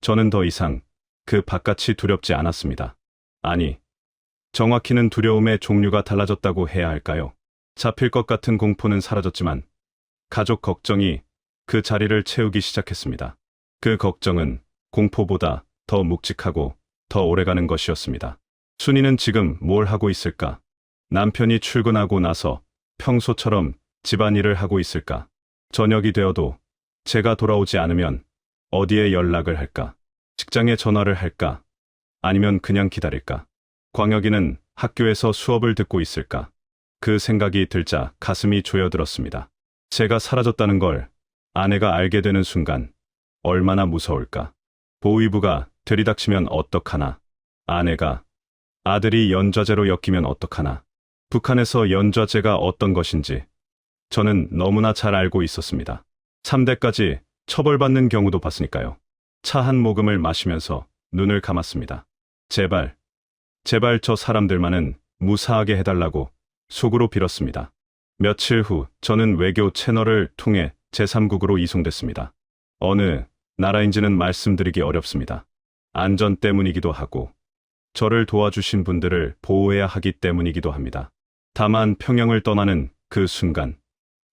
Speaker 1: 저는 더 이상 그 바깥이 두렵지 않았습니다. 아니, 정확히는 두려움의 종류가 달라졌다고 해야 할까요? 잡힐 것 같은 공포는 사라졌지만 가족 걱정이 그 자리를 채우기 시작했습니다. 그 걱정은 공포보다 더 묵직하고 더 오래가는 것이었습니다. 순이는 지금 뭘 하고 있을까? 남편이 출근하고 나서 평소처럼 집안일을 하고 있을까? 저녁이 되어도 제가 돌아오지 않으면 어디에 연락을 할까? 직장에 전화를 할까? 아니면 그냥 기다릴까? 광혁이는 학교에서 수업을 듣고 있을까? 그 생각이 들자 가슴이 조여들었습니다. 제가 사라졌다는 걸 아내가 알게 되는 순간 얼마나 무서울까? 보위부가 들이닥치면 어떡하나? 아내가 아들이 연좌제로 엮이면 어떡하나? 북한에서 연좌제가 어떤 것인지 저는 너무나 잘 알고 있었습니다. 3대까지 처벌받는 경우도 봤으니까요. 차 한 모금을 마시면서 눈을 감았습니다. 제발 저 사람들만은 무사하게 해달라고 속으로 빌었습니다. 며칠 후 저는 외교 채널을 통해 제3국으로 이송됐습니다. 어느 나라인지는 말씀드리기 어렵습니다. 안전 때문이기도 하고 저를 도와주신 분들을 보호해야 하기 때문이기도 합니다. 다만 평양을 떠나는 그 순간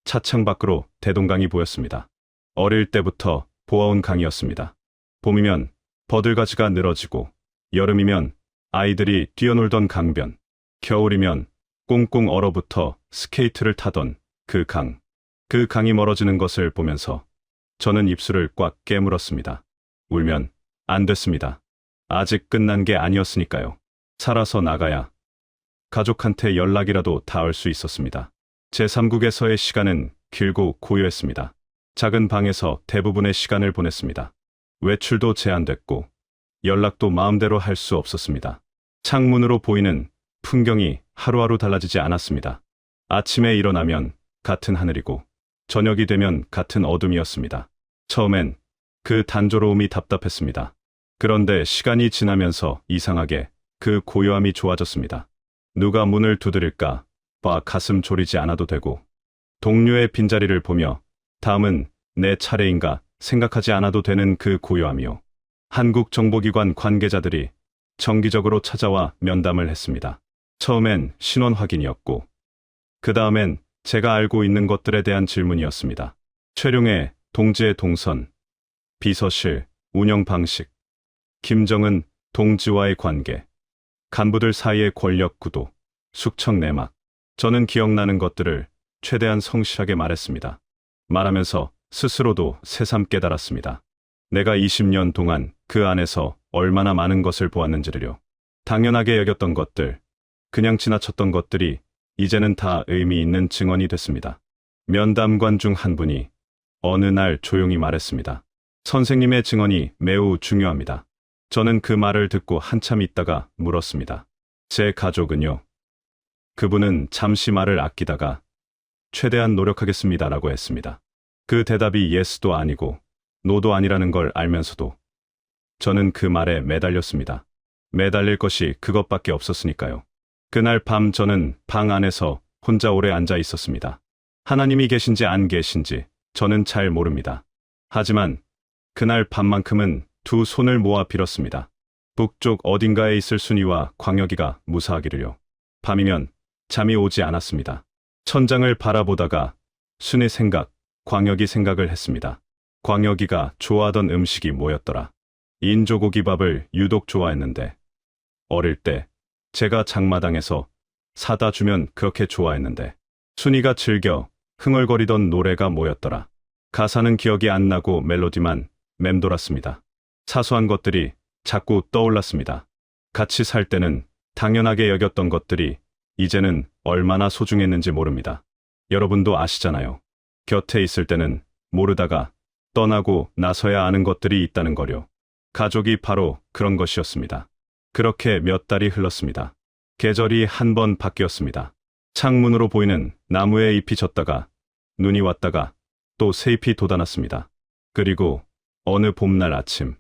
Speaker 1: 차창 밖으로 대동강이 보였습니다. 어릴 때부터 보아온 강이었습니다. 봄이면 버들가지가 늘어지고 여름이면 아이들이 뛰어놀던 강변, 겨울이면 꽁꽁 얼어붙어 스케이트를 타던 그 강. 그 강이 멀어지는 것을 보면서 저는 입술을 꽉 깨물었습니다. 울면 안 됐습니다. 아직 끝난 게 아니었으니까요. 살아서 나가야 가족한테 연락이라도 닿을 수 있었습니다. 제3국에서의 시간은 길고 고요했습니다. 작은 방에서 대부분의 시간을 보냈습니다. 외출도 제한됐고 연락도 마음대로 할 수 없었습니다. 창문으로 보이는 풍경이 하루하루 달라지지 않았습니다. 아침에 일어나면 같은 하늘이고 저녁이 되면 같은 어둠이었습니다. 처음엔 그 단조로움이 답답했습니다. 그런데 시간이 지나면서 이상하게 그 고요함이 좋아졌습니다. 누가 문을 두드릴까 봐 가슴 졸이지 않아도 되고, 동료의 빈자리를 보며 다음은 내 차례인가 생각하지 않아도 되는 그 고요함이요. 한국 정보기관 관계자들이 정기적으로 찾아와 면담을 했습니다. 처음엔 신원 확인이었고, 그 다음엔 제가 알고 있는 것들에 대한 질문이었습니다. 최룡의 동지의 동선, 비서실, 운영 방식, 김정은 동지와의 관계, 간부들 사이의 권력 구도, 숙청 내막. 저는 기억나는 것들을 최대한 성실하게 말했습니다. 말하면서 스스로도 새삼 깨달았습니다. 내가 20년 동안 그 안에서 얼마나 많은 것을 보았는지를요. 당연하게 여겼던 것들, 그냥 지나쳤던 것들이 이제는 다 의미 있는 증언이 됐습니다. 면담관 중 한 분이 어느 날 조용히 말했습니다. 선생님의 증언이 매우 중요합니다. 저는 그 말을 듣고 한참 있다가 물었습니다. 제 가족은요? 그분은 잠시 말을 아끼다가 최대한 노력하겠습니다라고 했습니다. 그 대답이 예스도 아니고 노도 아니라는 걸 알면서도 저는 그 말에 매달렸습니다. 매달릴 것이 그것밖에 없었으니까요. 그날 밤 저는 방 안에서 혼자 오래 앉아 있었습니다. 하나님이 계신지 안 계신지 저는 잘 모릅니다. 하지만 그날 밤만큼은 두 손을 모아 빌었습니다. 북쪽 어딘가에 있을 순이와 광역이가 무사하기를요. 밤이면 잠이 오지 않았습니다. 천장을 바라보다가 순이 생각, 광역이 생각을 했습니다. 광역이가 좋아하던 음식이 뭐였더라. 인조고기밥을 유독 좋아했는데 어릴 때 제가 장마당에서 사다 주면 그렇게 좋아했는데 순이가 즐겨 흥얼거리던 노래가 뭐였더라. 가사는 기억이 안 나고 멜로디만 맴돌았습니다. 사소한 것들이 자꾸 떠올랐습니다. 같이 살 때는 당연하게 여겼던 것들이 이제는 얼마나 소중했는지 모릅니다. 여러분도 아시잖아요. 곁에 있을 때는 모르다가 떠나고 나서야 아는 것들이 있다는 거요. 가족이 바로 그런 것이었습니다. 그렇게 몇 달이 흘렀습니다. 계절이 한 번 바뀌었습니다. 창문으로 보이는 나무에 잎이 졌다가 눈이 왔다가 또 새 잎이 돋아났습니다. 그리고 어느 봄날 아침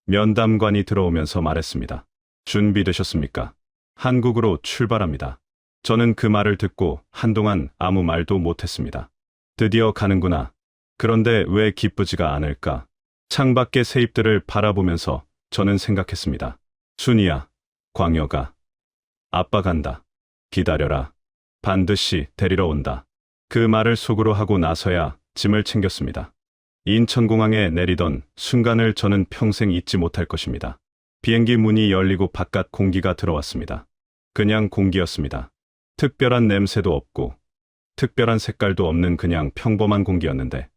Speaker 1: 면담관이 들어오면서 말했습니다. 준비되셨습니까? 한국으로 출발합니다. 저는 그 말을 듣고 한동안 아무 말도 못했습니다. 드디어 가는구나. 그런데 왜 기쁘지가 않을까? 창밖의 새 잎들을 바라보면서 저는 생각했습니다. 순이야, 광여가. 아빠 간다. 기다려라. 반드시 데리러 온다. 그 말을 속으로 하고 나서야 짐을 챙겼습니다. 인천공항에 내리던 순간을 저는 평생 잊지 못할 것입니다. 비행기 문이 열리고 바깥 공기가 들어왔습니다. 그냥 공기였습니다. 특별한 냄새도 없고 특별한 색깔도 없는 그냥 평범한 공기였는데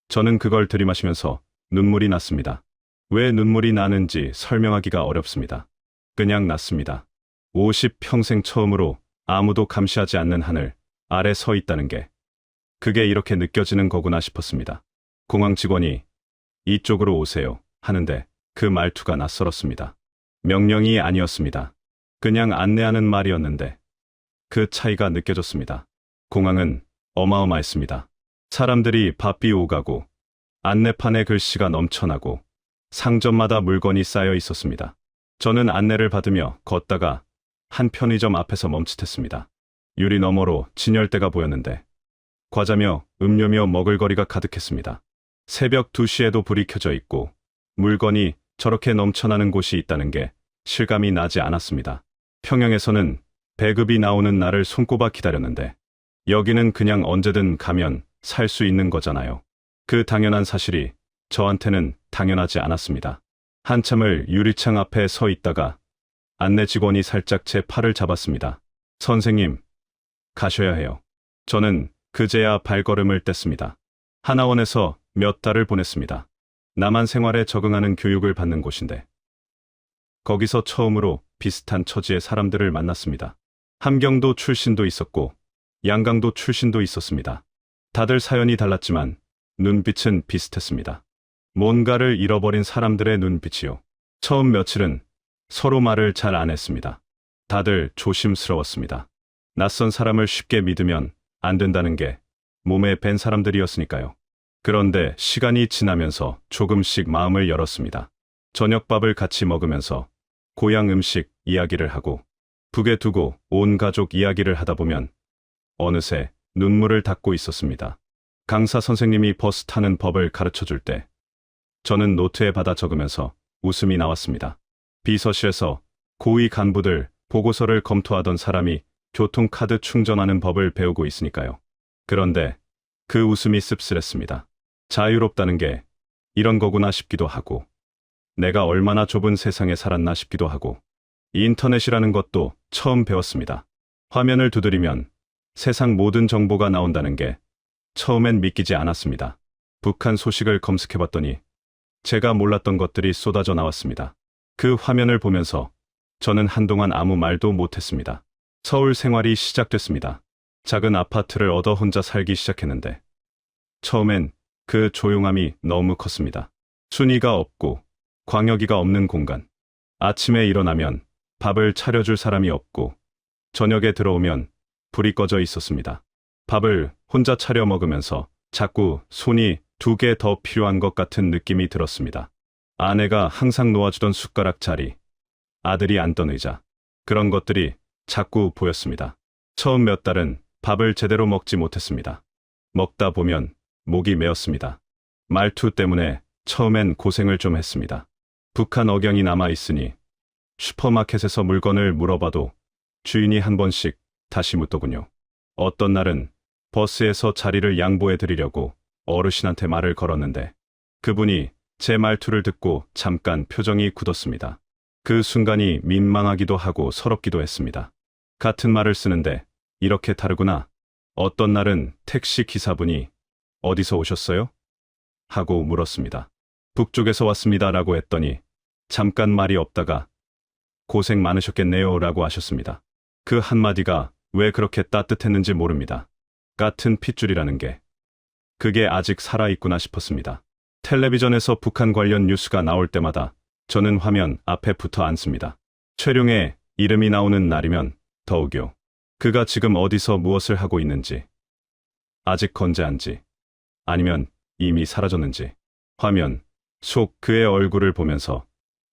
Speaker 1: 저는 그걸 들이마시면서 눈물이 났습니다. 왜 눈물이 나는지 설명하기가 어렵습니다. 그냥 났습니다. 50평생 처음으로 아무도 감시하지 않는 하늘 아래 서 있다는 게 그게 이렇게 느껴지는 거구나 싶었습니다. 공항 직원이 이쪽으로 오세요 하는데 그 말투가 낯설었습니다. 명령이 아니었습니다. 그냥 안내하는 말이었는데 그 차이가 느껴졌습니다. 공항은 어마어마했습니다. 사람들이 바삐 오가고 안내판에 글씨가 넘쳐나고 상점마다 물건이 쌓여 있었습니다. 저는 안내를 받으며 걷다가 한 편의점 앞에서 멈칫했습니다. 유리 너머로 진열대가 보였는데 과자며 음료며 먹을거리가 가득했습니다. 새벽 2시에도 불이 켜져 있고 물건이 저렇게 넘쳐나는 곳이 있다는 게 실감이 나지 않았습니다. 평양에서는 배급이 나오는 날을 손꼽아 기다렸는데 여기는 그냥 언제든 가면 살 수 있는 거잖아요. 그 당연한 사실이 저한테는 당연하지 않았습니다. 한참을 유리창 앞에 서 있다가 안내 직원이 살짝 제 팔을 잡았습니다. 선생님, 가셔야 해요. 저는 그제야 발걸음을 뗐습니다. 하나원에서 몇 달을 보냈습니다. 남한 생활에 적응하는 교육을 받는 곳인데 거기서 처음으로 비슷한 처지의 사람들을 만났습니다. 함경도 출신도 있었고 양강도 출신도 있었습니다. 다들 사연이 달랐지만 눈빛은 비슷했습니다. 뭔가를 잃어버린 사람들의 눈빛이요. 처음 며칠은 서로 말을 잘 안 했습니다. 다들 조심스러웠습니다. 낯선 사람을 쉽게 믿으면 안 된다는 게 몸에 밴 사람들이었으니까요. 그런데 시간이 지나면서 조금씩 마음을 열었습니다. 저녁밥을 같이 먹으면서 고향 음식 이야기를 하고 북에 두고 온 가족 이야기를 하다 보면 어느새 눈물을 닦고 있었습니다. 강사 선생님이 버스 타는 법을 가르쳐 줄 때 저는 노트에 받아 적으면서 웃음이 나왔습니다. 비서실에서 고위 간부들 보고서를 검토하던 사람이 교통카드 충전하는 법을 배우고 있으니까요. 그런데 그 웃음이 씁쓸했습니다. 자유롭다는 게 이런 거구나 싶기도 하고 내가 얼마나 좁은 세상에 살았나 싶기도 하고 인터넷이라는 것도 처음 배웠습니다. 화면을 두드리면 세상 모든 정보가 나온다는 게 처음엔 믿기지 않았습니다. 북한 소식을 검색해봤더니 제가 몰랐던 것들이 쏟아져 나왔습니다. 그 화면을 보면서 저는 한동안 아무 말도 못했습니다. 서울 생활이 시작됐습니다. 작은 아파트를 얻어 혼자 살기 시작했는데 처음엔 그 조용함이 너무 컸습니다. 순위가 없고 광역이가 없는 공간. 아침에 일어나면 밥을 차려줄 사람이 없고 저녁에 들어오면 불이 꺼져 있었습니다. 밥을 혼자 차려 먹으면서 자꾸 손이 2개 더 필요한 것 같은 느낌이 들었습니다. 아내가 항상 놓아주던 숟가락 자리, 아들이 앉던 의자, 그런 것들이 자꾸 보였습니다. 처음 몇 달은 밥을 제대로 먹지 못했습니다. 먹다 보면 목이 메었습니다. 말투 때문에 처음엔 고생을 좀 했습니다. 북한 억양이 남아있으니 슈퍼마켓에서 물건을 물어봐도 주인이 한 번씩 다시 묻더군요. 어떤 날은 버스에서 자리를 양보해 드리려고 어르신한테 말을 걸었는데 그분이 제 말투를 듣고 잠깐 표정이 굳었습니다. 그 순간이 민망하기도 하고 서럽기도 했습니다. 같은 말을 쓰는데 이렇게 다르구나. 어떤 날은 택시 기사분이 어디서 오셨어요? 하고 물었습니다. 북쪽에서 왔습니다 라고 했더니 잠깐 말이 없다가 고생 많으셨겠네요 라고 하셨습니다. 그 한마디가 왜 그렇게 따뜻했는지 모릅니다. 같은 핏줄이라는 게 그게 아직 살아있구나 싶었습니다. 텔레비전에서 북한 관련 뉴스가 나올 때마다 저는 화면 앞에 붙어 앉습니다. 최룡의 이름이 나오는 날이면 더욱요. 그가 지금 어디서 무엇을 하고 있는지, 아직 건재한지, 아니면 이미 사라졌는지, 화면 속 그의 얼굴을 보면서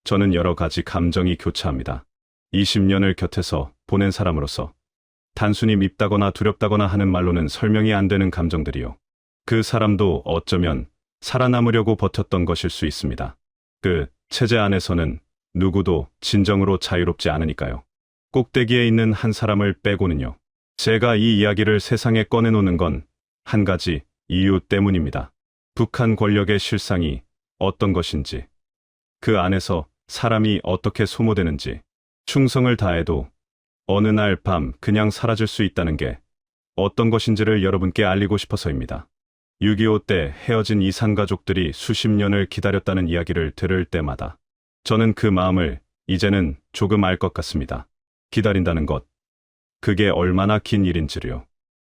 Speaker 1: 저는 여러 가지 감정이 교차합니다. 20년을 곁에서 보낸 사람으로서 단순히 밉다거나 두렵다거나 하는 말로는 설명이 안 되는 감정들이요. 그 사람도 어쩌면 살아남으려고 버텼던 것일 수 있습니다. 그 체제 안에서는 누구도 진정으로 자유롭지 않으니까요. 꼭대기에 있는 한 사람을 빼고는요. 제가 이 이야기를 세상에 꺼내놓는 건 한 가지 이유 때문입니다. 북한 권력의 실상이 어떤 것인지, 그 안에서 사람이 어떻게 소모되는지, 충성을 다해도 어느 날 밤 그냥 사라질 수 있다는 게 어떤 것인지를 여러분께 알리고 싶어서입니다. 6.25 때 헤어진 이산가족들이 수십 년을 기다렸다는 이야기를 들을 때마다 저는 그 마음을 이제는 조금 알 것 같습니다. 기다린다는 것, 그게 얼마나 긴 일인지요.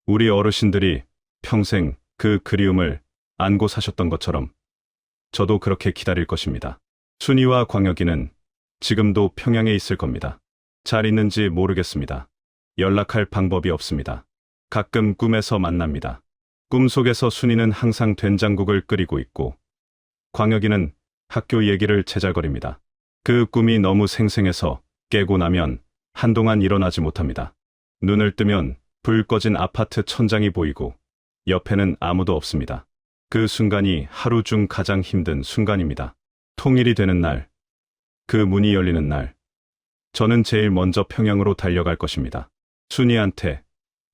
Speaker 1: 우리 어르신들이 평생 그 그리움을 안고 사셨던 것처럼 저도 그렇게 기다릴 것입니다. 순이와 광혁이는 지금도 평양에 있을 겁니다. 잘 있는지 모르겠습니다. 연락할 방법이 없습니다. 가끔 꿈에서 만납니다. 꿈속에서 순이는 항상 된장국을 끓이고 있고 광혁이는 학교 얘기를 제잘거립니다. 그 꿈이 너무 생생해서 깨고 나면 한동안 일어나지 못합니다. 눈을 뜨면 불 꺼진 아파트 천장이 보이고 옆에는 아무도 없습니다. 그 순간이 하루 중 가장 힘든 순간입니다. 통일이 되는 날, 그 문이 열리는 날, 저는 제일 먼저 평양으로 달려갈 것입니다. 순이한테,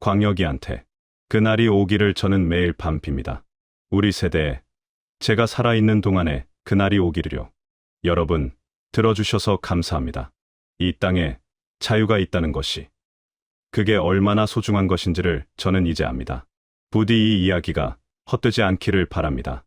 Speaker 1: 광혁이한테, 그날이 오기를 저는 매일 밤 빕니다. 우리 세대에 제가 살아있는 동안에 그날이 오기를요. 여러분, 들어주셔서 감사합니다. 이 땅에 자유가 있다는 것이, 그게 얼마나 소중한 것인지를 저는 이제 압니다. 부디 이 이야기가 헛되지 않기를 바랍니다.